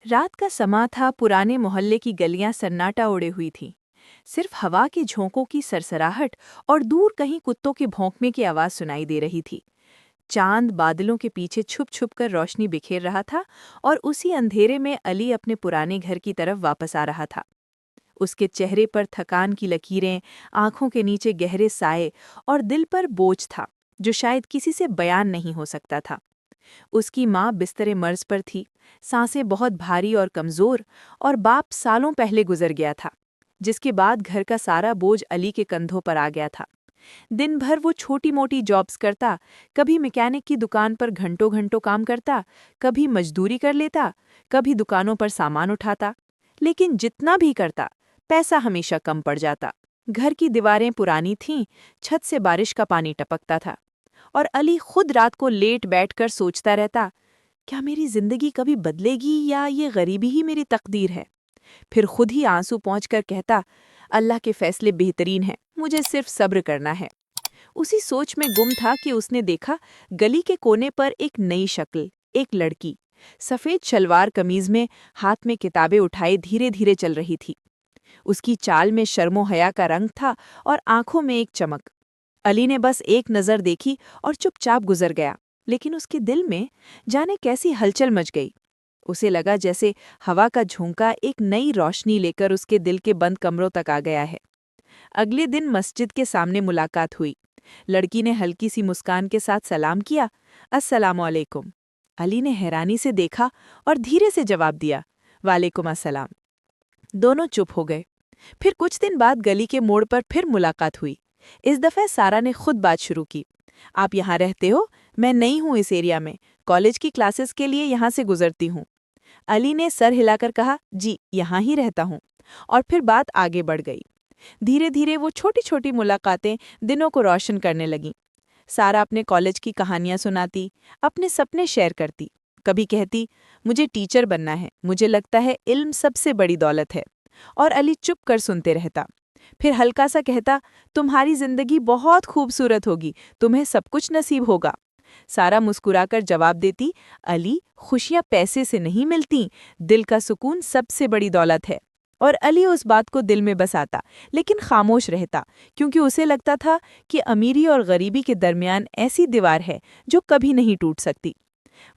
रात का समा था। पुराने मोहल्ले की गलियां सन्नाटा ओढ़े हुई थीं। सिर्फ हवा के झोंकों की सरसराहट और दूर कहीं कुत्तों के भौंकने की आवाज सुनाई दे रही थी। चांद बादलों के पीछे छुप छुप कर रोशनी बिखेर रहा था और उसी अंधेरे में अली अपने पुराने घर की तरफ वापस आ रहा था। उसके चेहरे पर थकान की लकीरें, आंखों के नीचे गहरे साए और दिल पर बोझ था जो शायद किसी से बयान नहीं हो सकता था। उसकी माँ बिस्तरे मर्ज पर थी, सांसें बहुत भारी और कमजोर, और बाप सालों पहले गुजर गया था, जिसके बाद घर का सारा बोझ अली के कंधों पर आ गया था। दिन भर वो छोटी मोटी जॉब्स करता, कभी मैकेनिक की दुकान पर घंटों घंटों काम करता, कभी मजदूरी कर लेता, कभी दुकानों पर सामान उठाता। लेकिन जितना भी करता, पैसा हमेशा कम पड़ जाता। घर की दीवारें पुरानी थीं, छत से बारिश का पानी टपकता था, और अली खुद रात को लेट बैठकर सोचता रहता, क्या मेरी जिंदगी कभी बदलेगी या ये गरीबी ही मेरी तकदीर है। फिर खुद ही आंसू पहुंचकर कहता, अल्लाह के फैसले बेहतरीन हैं, मुझे सिर्फ सब्र करना है। उसी सोच में गुम था कि उसने देखा, गली के कोने पर एक नई शक्ल, एक लड़की, सफेद शलवार कमीज में, हाथ में किताबें उठाए धीरे धीरे चल रही थी। उसकी चाल में शर्मो हया का रंग था और आंखों में एक चमक। अली ने बस एक नज़र देखी और चुपचाप गुजर गया, लेकिन उसके दिल में जाने कैसी हलचल मच गई। उसे लगा जैसे हवा का झोंका एक नई रोशनी लेकर उसके दिल के बंद कमरों तक आ गया है। अगले दिन मस्जिद के सामने मुलाकात हुई। लड़की ने हल्की सी मुस्कान के साथ सलाम किया, अस्सलाम वालेकुम। अली ने हैरानी से देखा और धीरे से जवाब दिया, वालेकुम अस्सलाम। दोनों चुप हो गए। फिर कुछ दिन बाद गली के मोड़ पर फिर मुलाकात हुई। इस दफ़े सारा ने खुद बात शुरू की, आप यहाँ रहते हो? मैं नई हूँ इस एरिया में, कॉलेज की क्लासेस के लिए यहाँ से गुजरती हूँ। अली ने सर हिलाकर कहा, जी यहाँ ही रहता हूँ। और फिर बात आगे बढ़ गई। धीरे धीरे वो छोटी छोटी मुलाकातें दिनों को रोशन करने लगीं। सारा अपने कॉलेज की कहानियाँ सुनाती, अपने सपने शेयर करती। कभी कहती, मुझे टीचर बनना है, मुझे लगता है इल्म सबसे बड़ी दौलत है। और अली चुप कर सुनते रहता। फिर हल्का सा कहता, तुम्हारी जिंदगी बहुत खूबसूरत होगी, तुम्हें सब कुछ नसीब होगा। सारा मुस्कुराकर जवाब देती, अली, खुशियां पैसे से नहीं मिलती, दिल का सुकून सबसे बड़ी दौलत है। और अली उस बात को दिल में बसाता, लेकिन खामोश रहता, क्योंकि उसे लगता था कि अमीरी और गरीबी के दरमियान ऐसी दीवार है जो कभी नहीं टूट सकती।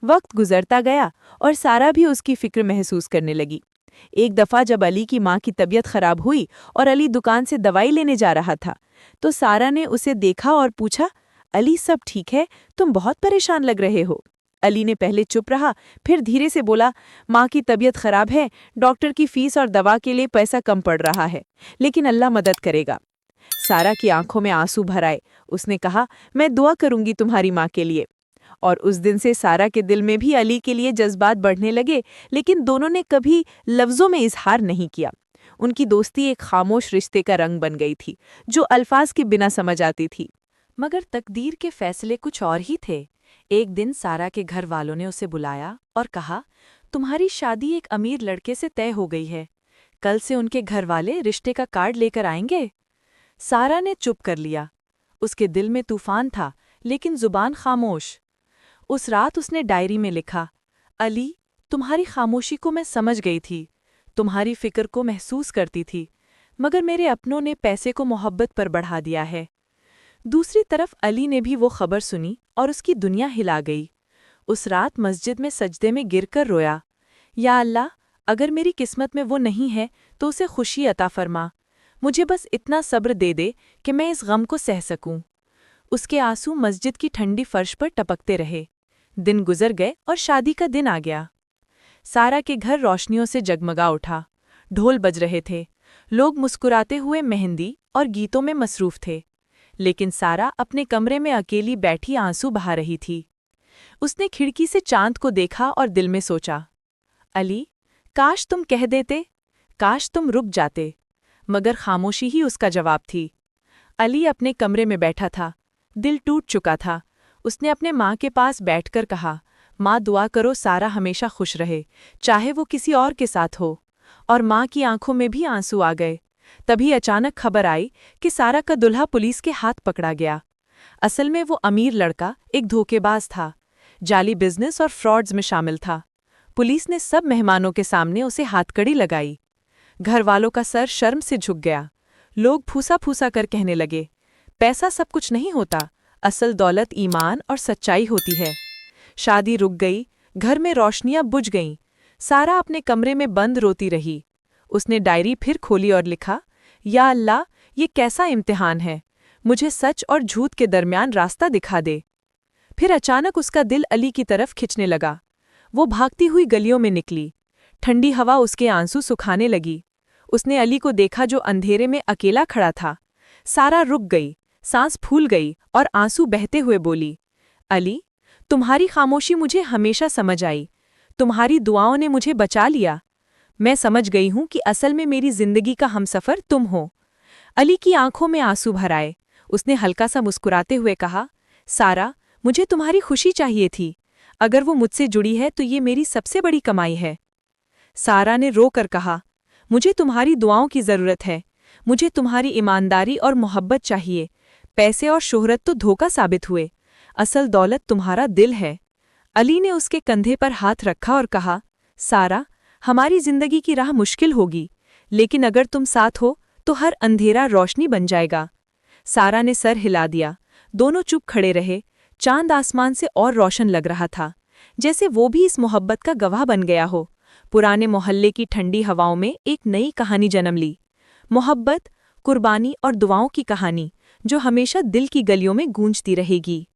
वक्त गुजरता गया और सारा भी उसकी फिक्र महसूस करने लगी। एक दफ़ा जब अली की माँ की तबीयत खराब हुई और अली दुकान से दवाई लेने जा रहा था, तो सारा ने उसे देखा और पूछा, अली सब ठीक है, तुम बहुत परेशान लग रहे हो। अली ने पहले चुप रहा, फिर धीरे से बोला, माँ की तबीयत खराब है, डॉक्टर की फीस और दवा के लिए पैसा कम पड़ रहा है, लेकिन अल्लाह मदद करेगा। सारा की आंखों में आंसू भर आए। उसने कहा, मैं दुआ करूंगी तुम्हारी माँ के लिए। और उस दिन से सारा के दिल में भी अली के लिए जज्बात बढ़ने लगे, लेकिन दोनों ने कभी लफ्ज़ों में इजहार नहीं किया। उनकी दोस्ती एक खामोश रिश्ते का रंग बन गई थी, जो अल्फाज के बिना समझ आती थी। मगर तकदीर के फैसले कुछ और ही थे। एक दिन सारा के घर वालों ने उसे बुलाया और कहा, तुम्हारी शादी एक अमीर लड़के से तय हो गई है, कल से उनके घर वाले रिश्ते का कार्ड लेकर आएंगे। सारा ने चुप कर लिया। उसके दिल में तूफान था, लेकिन जुबान खामोश। उस रात उसने डायरी में लिखा, अली, तुम्हारी खामोशी को मैं समझ गई थी, तुम्हारी फिक्र को महसूस करती थी, मगर मेरे अपनों ने पैसे को मोहब्बत पर बढ़ा दिया है। दूसरी तरफ अली ने भी वो खबर सुनी और उसकी दुनिया हिला गई। उस रात मस्जिद में सजदे में गिरकर रोया, या अल्लाह, अगर मेरी किस्मत में वो नहीं है तो उसे खुशी अता फरमा, मुझे बस इतना सब्र दे दे कि मैं इस गम को सह सकूं। उसके आंसू मस्जिद की ठंडी फर्श पर टपकते रहे। दिन गुजर गए और शादी का दिन आ गया। सारा के घर रोशनियों से जगमगा उठा। ढोल बज रहे थे, लोग मुस्कुराते हुए मेहंदी और गीतों में मसरूफ थे। लेकिन सारा अपने कमरे में अकेली बैठी आंसू बहा रही थी। उसने खिड़की से चांद को देखा और दिल में सोचा, अली, काश तुम कह देते, काश तुम रुक जाते। मगर खामोशी ही उसका जवाब थी। अली अपने कमरे में बैठा था, दिल टूट चुका था। उसने अपने माँ के पास बैठकर कहा, माँ दुआ करो सारा हमेशा खुश रहे, चाहे वो किसी और के साथ हो। और माँ की आंखों में भी आंसू आ गए। तभी अचानक खबर आई कि सारा का दुल्हा पुलिस के हाथ पकड़ा गया। असल में वो अमीर लड़का एक धोखेबाज था, जाली बिजनेस और फ्रॉड्स में शामिल था। पुलिस ने सब मेहमानों के सामने उसे हाथकड़ी लगाई। घर वालों का सर शर्म से झुक गया। लोग फूसा फूसा कर कहने लगे, पैसा सब कुछ नहीं होता, असल दौलत ईमान और सच्चाई होती है। शादी रुक गई, घर में रोशनियां बुझ गईं। सारा अपने कमरे में बंद रोती रही। उसने डायरी फिर खोली और लिखा, या अल्लाह, ये कैसा इम्तिहान है, मुझे सच और झूठ के दरमियान रास्ता दिखा दे। फिर अचानक उसका दिल अली की तरफ खिंचने लगा। वो भागती हुई गलियों में निकली। ठंडी हवा उसके आंसू सुखाने लगी। उसने अली को देखा जो अंधेरे में अकेला खड़ा था। सारा रुक गई, सांस फूल गई और आंसू बहते हुए बोली, अली, तुम्हारी खामोशी मुझे हमेशा समझ आई। तुम्हारी दुआओं ने मुझे बचा लिया। मैं समझ गई हूं कि असल में मेरी जिंदगी का हमसफर तुम हो। अली की आंखों में आंसू भर आए। उसने हल्का सा मुस्कुराते हुए कहा, सारा, मुझे तुम्हारी खुशी चाहिए थी। अगर वो मुझसे जुड़ी है तो ये मेरी सबसे बड़ी कमाई है। सारा ने रो कर कहा, मुझे तुम्हारी दुआओं की ज़रूरत है। मुझे तुम्हारी ईमानदारी और मोहब्बत चाहिए। पैसे और शोहरत तो धोखा साबित हुए, असल दौलत तुम्हारा दिल है। अली ने उसके कंधे पर हाथ रखा और कहा, सारा, हमारी जिंदगी की राह मुश्किल होगी, लेकिन अगर तुम साथ हो तो हर अंधेरा रोशनी बन जाएगा। सारा ने सर हिला दिया। दोनों चुप खड़े रहे। चांद आसमान से और रोशन लग रहा था, जैसे वो भी इस मोहब्बत का गवाह बन गया हो। पुराने मोहल्ले की ठंडी हवाओं में एक नई कहानी जन्म ली। मोहब्बत, कुर्बानी और दुआओं की कहानी, जो हमेशा दिल की गलियों में गूंजती रहेगी।